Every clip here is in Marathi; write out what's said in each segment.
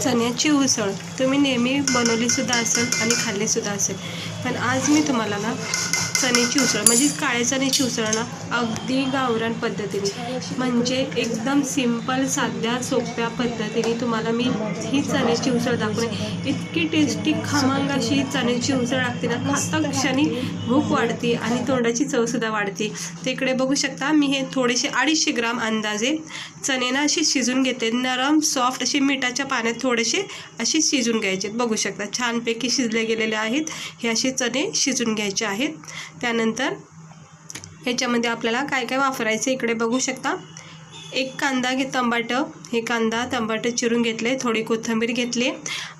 चण्याची उसळ तुम्ही नेहमी बनवलीसुद्धा असेल आणि खाल्लीसुद्धा असेल, पण आज मी तुम्हाला ना चण्याची उसळ म्हणजे काळ्या चण्याची उसळ ना अगदी गावरान पद्धतीने म्हणजे एकदम सिंपल साध्या सोप्या पद्धतीने तुम्हाला मी ही चण्याची उसळ दाखवणे. इतकी टेस्टी खमंग अशी चण्याची उसळ लागते ना, खाता क्षणी भूक वाढते आणि तोंडाची चवसुद्धा वाढते. तर इकडे बघू शकता मी हे थोडेसे 250 ग्राम अंदाजे चणे ना असे शिजून घेते. नरम सॉफ्ट असे मिठाच्या पाण्यात थोडेसे असे शिजून घ्यायचे. बघू शकता छानपैकी शिजले गेलेले आहेत. हे असे चणे शिजून घ्यायचे आहेत. त्यानंतर ह्याच्यामध्ये आपल्याला काय काय वापरायचं इकडे बघू शकता. एक कांदा टमाटर, हे कांदा टमाटर चिरून घेतले, थोडी कोथिंबीर घेतली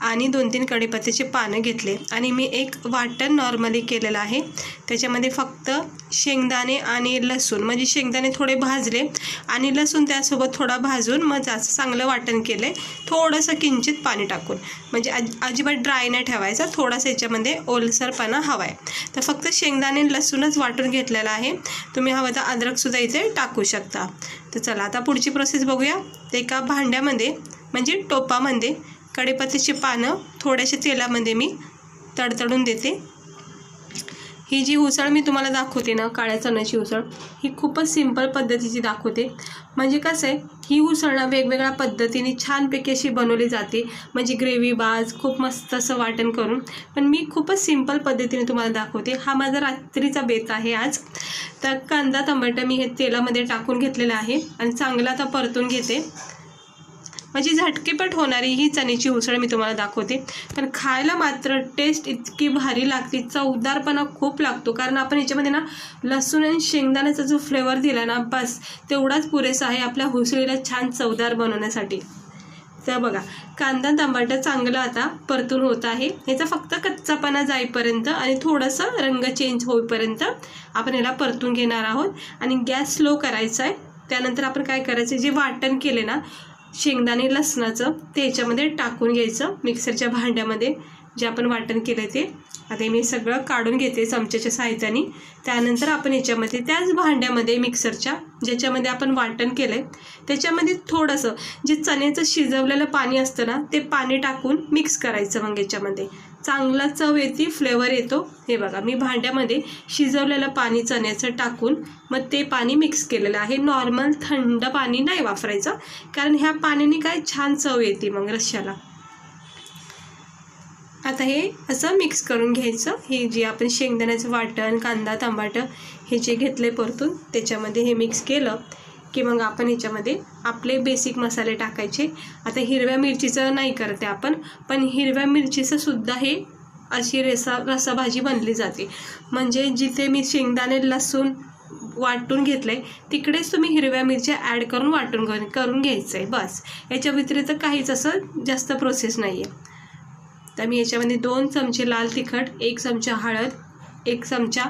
आणि 2-3 कढीपत्त्याचे पानं घेतले आणि मी एक वाटण नॉर्मली केलेलं आहे. त्याच्यामध्ये फक्त शेंगदाणे आणि लसूण म्हणजे शेंगदाणे थोडे भाजले आणि लसूण त्यासोबत थोडा भाजून मग असं चांगलं वाटण केलं. थोडंसं किंचित पाणी टाकून म्हणजे अजिबात ड्राय नाही ठेवायचा, थोडासा याच्यामध्ये ओलसरपणा हवा आहे. तर फक्त शेंगदाणे लसूणच वाटून घेतलेला आहे. तुम्ही हवं तर अद्रकसुद्धा इथे टाकू शकता. तर चला आता पुढची प्रोसेस बघूया. ते एका भांड्यामध्ये म्हणजे टोपामध्ये कढीपत्त्याची पानं थोड्याशा तेलामध्ये मी तडतडून देते. ही जी उसळ मी तुम्हाला दाखवते ना काळ्या चण्याची उसळ, ही खूपच सिंपल पद्धतीची दाखवते. म्हणजे कसं आहे, ही उसळ ना वेगवेगळ्या पद्धतीने छानपैकी अशी बनवली जाते. म्हणजे ग्रेव्ही बाज खूप मस्त असं वाटण करून, पण मी खूपच सिंपल पद्धतीने तुम्हाला दाखवते. हा माझा रात्रीचा बेत आहे आज. तर कांदा टमाटर मी हे तेलामध्ये टाकून घेतलेला आहे आणि चांगला आता परतून घेते. म्हणजे झटकेपट होणारी ही चण्याची उसळ मी तुम्हाला दाखवते. पण खायला मात्र टेस्ट इतकी भारी लागते, चवदारपणा खूप लागतो. कारण आपण ह्याच्यामध्ये ना लसूण आणि शेंगदाण्याचा जो फ्लेवर दिला ना, बस तेवढाच पुरेसा आहे आपल्या उसळीला छान चवदार बनवण्यासाठी. तर बघा कांदा टमाटर चांगलं आता परतून होत आहे. ह्याचा फक्त कच्चापणा जाईपर्यंत आणि थोडंसं रंग चेंज होईपर्यंत आपण याला परतून घेणार आहोत आणि गॅस स्लो करायचा आहे. त्यानंतर आपण काय करायचं, जे वाटण केले ना शेंगदाणे लसणाचं ते ह्याच्यामध्ये टाकून घ्यायचं. मिक्सरच्या भांड्यामध्ये जे आपण वाटण केलं ते आता मी सगळं काढून घेते चमच्याच्या सहाय्याने. त्यानंतर आपण याच्यामध्ये त्याच भांड्यामध्ये मिक्सरच्या ज्याच्यामध्ये आपण वाटण केलं आहे त्याच्यामध्ये थोडंसं जे चण्याचं शिजवलेलं पाणी असतं ना ते पाणी टाकून मिक्स करायचं. मग याच्यामध्ये चांगला चव येते, फ्लेवर येतो. हे बघा मी भांड्यामध्ये शिजवलेलं पाणी चण्याचं टाकून मग ते पाणी मिक्स केलेलं आहे. नॉर्मल थंड पाणी नाही वापरायचं, कारण ह्या पाण्याने काय छान चव येते मग रश्श्याला. आता हे असं मिक्स करून घ्यायचं. हे जे आपण शेंगदाण्याचं वाटण कांदा टमाटर हे जे घेतले परतून त्याच्यामध्ये हे मिक्स केलं की मग आपण ह्याच्यामध्ये आपले बेसिक मसाले टाकायचे. आता हिरव्या मिरचीचं नाही करते आपण, पण हिरव्या मिरचीचं सुद्धा हे अशी रसाभाजी बनली जाते. म्हणजे जिथे मी शेंगदाणे लसूण वाटून घेतलं आहे तिकडेच तुम्ही हिरव्या मिरच्या ॲड करून वाटून करून घ्यायचं आहे. बस याच्या व्यतिरिक्त काहीच असं जास्त प्रोसेस नाही आहे. तर मी याच्यामध्ये 2 चमचे लाल तिखट, 1 चमचा हळद, 1 चमचा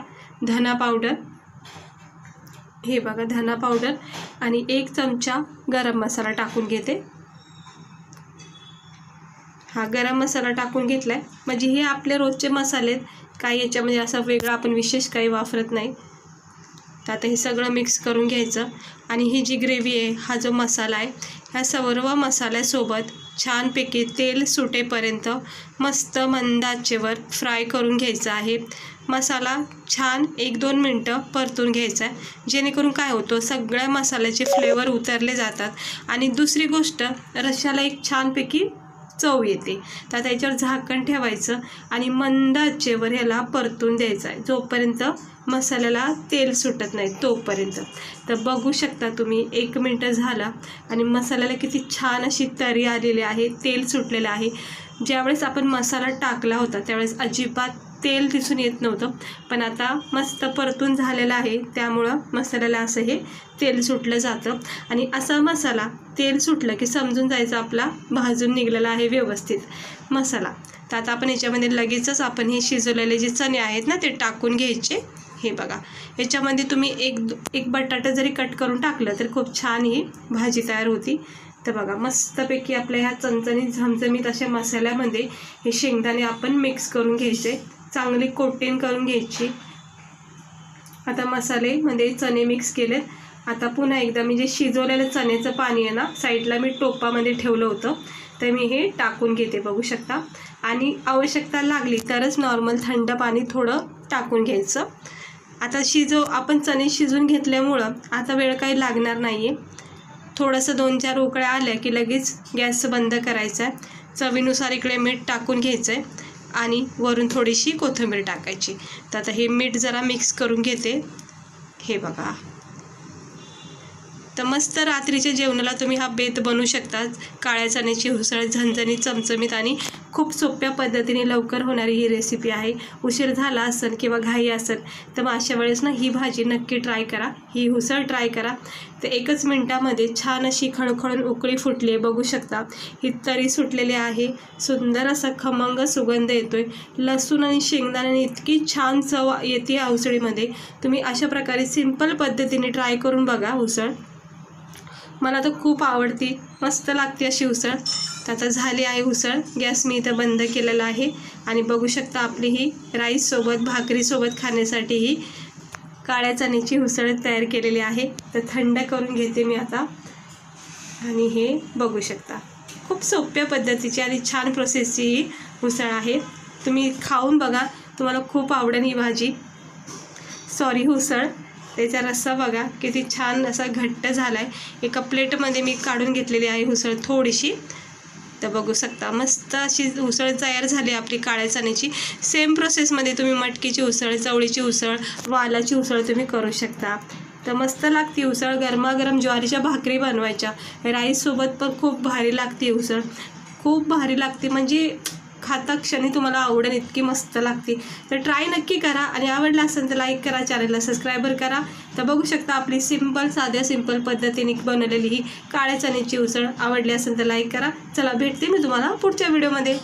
धना पावडर, हे बघा धना पावडर आणि 1 चमचा गरम मसाला टाकून घेते. हा गरम मसाला टाकून घेतला आहे. म्हणजे हे आपले रोजचे मसाले आहेत, काही याच्यामध्ये असं वेगळं आपण विशेष काही वापरत नाही. तर आता हे सगळं मिक्स करून घ्यायचं आणि ही जी ग्रेव्ही आहे हा जो मसाला आहे ह्या सर्व मसाल्यासोबत छानपैकी तेल सुटेपर्यंत मस्त मंद आचेवर फ्राय करून घ्यायचा आहे. मसाला छान 1-2 मिनटं परतून घ्यायचा आहे, जेणेकरून काय होतं सगळ्या मसाल्याचे फ्लेवर उतरले जातात आणि दुसरी गोष्ट रश्श्याला एक छानपैकी चव येते. तर त्याच्यावर झाकण ठेवायचं आणि मंद आचेवर ह्याला परतून द्यायचं आहे जोपर्यंत मसाल्याला तेल सुटत नाही तोपर्यंत. तर बघू शकता तुम्ही 1 मिनटं झाला आणि मसाल्याला किती छान अशी तरी आलेली आहे, तेल सुटलेलं आहे. ज्यावेळेस आपण मसाला टाकला होता त्यावेळेस अजिबात तेल दिसून येत नव्हतं, पण आता मस्त परतून झालेलं आहे त्यामुळं मसाल्याला असं हे तेल सुटलं जातं. आणि असा मसाला तेल सुटलं की समजून जायचं आपला भाजून निघलेला आहे व्यवस्थित मसाला. तर आता आपण याच्यामध्ये लगेचच आपण हे शिजवलेले जे चणे आहेत ना ते टाकून घ्यायचे. हे बघा याच्यामध्ये तुम्ही एक बटाटा जरी कट करून टाकलं तर खूप छान ही भाजी तयार होती. तर बघा मस्तपैकी आपल्या ह्या चमचमीत झमझमीत अशा मसाल्यामध्ये हे शेंगदाणे आपण मिक्स करून घ्यायचे, चांगली कोटिंग करून घ्यायची. आता मसालेमध्ये चणे मिक्स केलेत. आता पुन्हा एकदा मी जे शिजवलेलं चण्याचं पाणी आहे ना साईडला मी टोपामध्ये ठेवलं होतं तर मी हे टाकून घेते बघू शकता. आणि आवश्यकता लागली तरच नॉर्मल थंड पाणी थोडं टाकून घ्यायचं. आता आपण चणे शिजून घेतल्यामुळं आता वेळ काही लागणार नाही आहे. थोडंसं 2-4 उकळ्या आल्या की लगेच गॅस बंद करायचा आहे. चवीनुसार इकडे मीठ टाकून घ्यायचं आहे आणि वरून थोडीशी कोथिंबीर टाकायची. तर आता हे मीठ जरा मिक्स करून घेते. हे बघा, तर मस्त रात्रीच्या जेवणाला तुम्ही हा बेत बनवू शकता. काळ्या चण्याची उसळ झणझणीत, चमचमीत आणि खूप सोप्या पद्धतीने लवकर होणारी ही रेसिपी आहे. उशीर झाला असेल किंवा घाई असेल तर मग अशा वेळेस ना ही भाजी नक्की ट्राय करा, ही उसळ ट्राय करा. तर 1च मिनटामध्ये छान अशी खळखळून उकळी फुटली आहे बघू शकता. ही तरी सुटलेली आहे, सुंदर असा खमंग सुगंध येतोय. लसूण आणि शेंगदाण्याने इतकी छान चव येते या उसळीमध्ये. तुम्ही अशा प्रकारे सिंपल पद्धतीने ट्राय करून बघा उसळ. मला तर खूप आवडती, मस्त लागते अशी उसळ. तर आता झाली आहे उसळ. गॅस मी इथं बंद केलेला आहे आणि बघू शकता आपली ही राईससोबत, भाकरीसोबत खाण्यासाठी ही काळ्या चण्याची उसळ तयार केलेली आहे. तर थंड करून घेते मी आता. आणि हे बघू शकता खूप सोप्या पद्धतीची आणि छान प्रोसेसची ही उसळ आहे. तुम्ही खाऊन बघा, तुम्हाला खूप आवडेल ही भाजी, उसळ. त्याचा रस्सा बघा किती छान असा घट्ट झाला आहे. एका प्लेटमध्ये मी काढून घेतलेली आहे उसळ थोडीशी. तर बघू शकता मस्त अशी उसळ तयार झाली आपली काळ्या चण्याची. सेम प्रोसेसमध्ये तुम्ही मटकीची उसळ, चवळीची उसळ, वालाची उसळ तुम्ही करू शकता. तर मस्त लागते उसळ. गरमागरम ज्वारीच्या भाकरी बनवायच्या, राईससोबत पण खूप भारी लागते उसळ, खूप भारी लागते. म्हणजे खाता क्षणी तुम्हाला आवडेल इतकी मस्त लागते. तर ट्राय नक्की करा आणि आवडला असेल तर लाईक करा, चॅनलला सबस्क्राईबर करा. तर बघू शकता आपली सिंपल पद्धतीने बनवलेली ही काळ्या चण्याची उसळ आवडली असेल तर लाईक करा. चला भेटते मी तुम्हाला पुढच्या व्हिडिओमध्ये.